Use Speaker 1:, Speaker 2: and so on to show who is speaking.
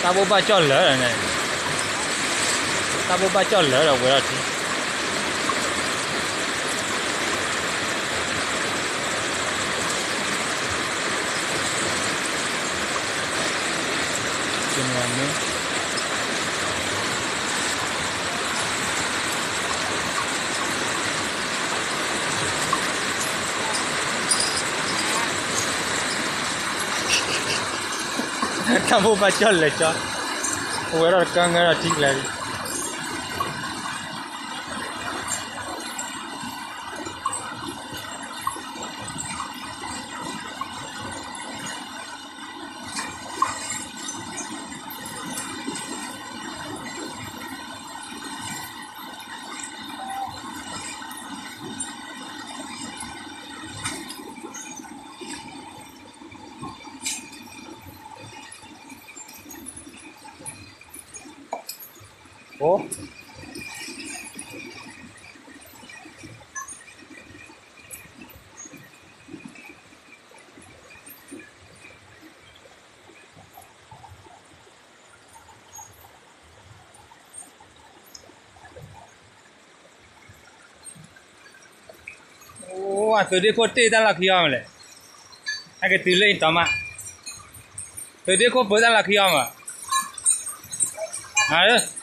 Speaker 1: Tabo baca lah ni. Tabo baca lah berarti. Semuanya. Tabo baca lah cak. Orang kan ada tik lagi. Oh. Oh, tu dia kote tak laki am le. Agak tulai tama. Tu dia ko bodan laki am. Ada.